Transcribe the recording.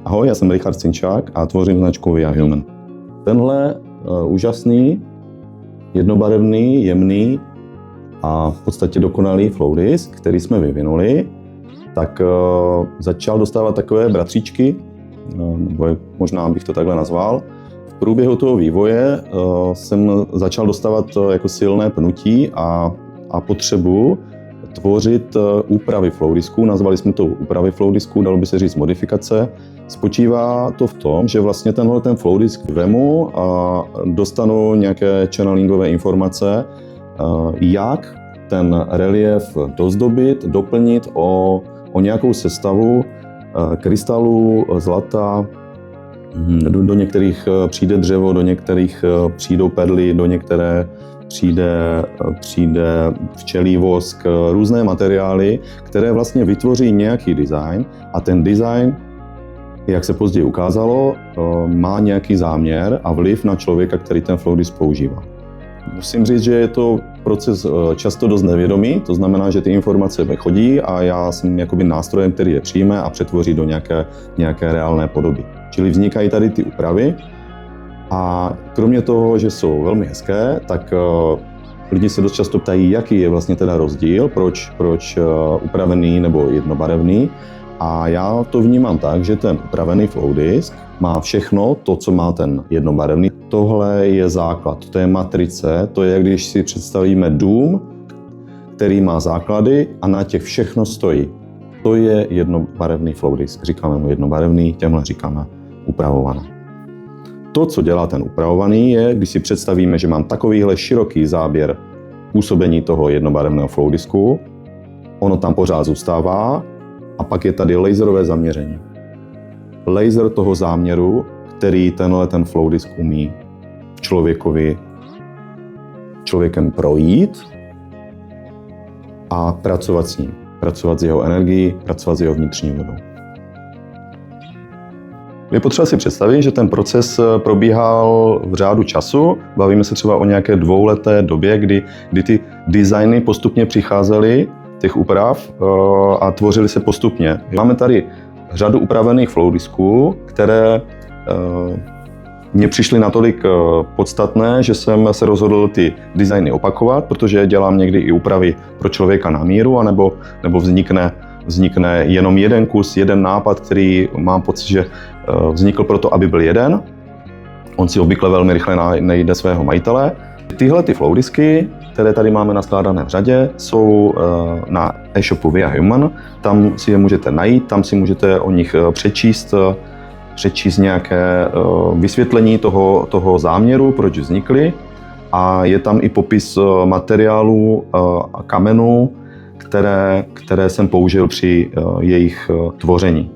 Ahoj, já jsem Richard Cinčák a tvořím značku We Are Human. Tenhle úžasný, jednobarevný, jemný a v podstatě dokonalý flow disk, který jsme vyvinuli, tak začal dostávat takové bratříčky, nebo možná bych to takhle nazval. V průběhu toho vývoje jsem začal dostávat jako silné pnutí a potřebu tvořit úpravy flow disků. Nazvali jsme to úpravy flow disků, dalo by se říct modifikace. Spočívá to v tom, že vlastně ten flow disk vemu a dostanu nějaké channelingové informace, jak ten relief dozdobit, doplnit o nějakou sestavu krystalů, zlata. Do některých přijde dřevo, do některých přijdou perly, do některé přijde včelí vosk, různé materiály, které vlastně vytvoří nějaký design a ten design, jak se později ukázalo, má nějaký záměr a vliv na člověka, který ten flow disk používá. Musím říct, že je to proces často dost nevědomý, to znamená, že ty informace chodí a já jsem jakoby nástrojem, který je přijme a přetvoří do nějaké reálné podoby. Čili vznikají tady ty úpravy a kromě toho, že jsou velmi hezké, tak lidi se dost často ptají, jaký je vlastně teda rozdíl, proč upravený nebo jednobarevný. A já to vnímám tak, že ten upravený flow disk má všechno to, co má ten jednobarevný. Tohle je základ, to je matrice, to je, když si představíme dům, který má základy a na těch všechno stojí. To je jednobarevný flow disk. Říkáme mu jednobarevný, těmhle říkáme upravovaný. To, co dělá ten upravovaný, je, když si představíme, že mám takovýhle široký záběr působení toho jednobarevného flow disku, ono tam pořád zůstává a pak je tady laserové zaměření. Laser toho záměru, který ten flow disk umí v člověkem projít a pracovat s ním. Pracovat s jeho energií, pracovat s jeho vnitřní vodou. Je potřeba si představit, že ten proces probíhal v řádu času. Bavíme se třeba o nějaké dvouleté době, kdy ty designy postupně přicházely, těch úprav, a tvořily se postupně. Máme tady řadu upravených flow disků, které mně přišly natolik podstatné, že jsem se rozhodl ty designy opakovat, protože dělám někdy i úpravy pro člověka na míru, anebo vznikne jenom jeden kus, jeden nápad, který mám pocit, že vznikl proto, aby byl jeden. On si obvykle velmi rychle najde svého majitele. Tyhle ty flow disky, které tady máme naskládané v řadě, jsou na e-shopu We Are Human. Tam si je můžete najít, tam si můžete o nich přečíst nějaké vysvětlení toho záměru, proč vznikly. A je tam i popis materiálů a kamenů, které jsem použil při jejich tvoření.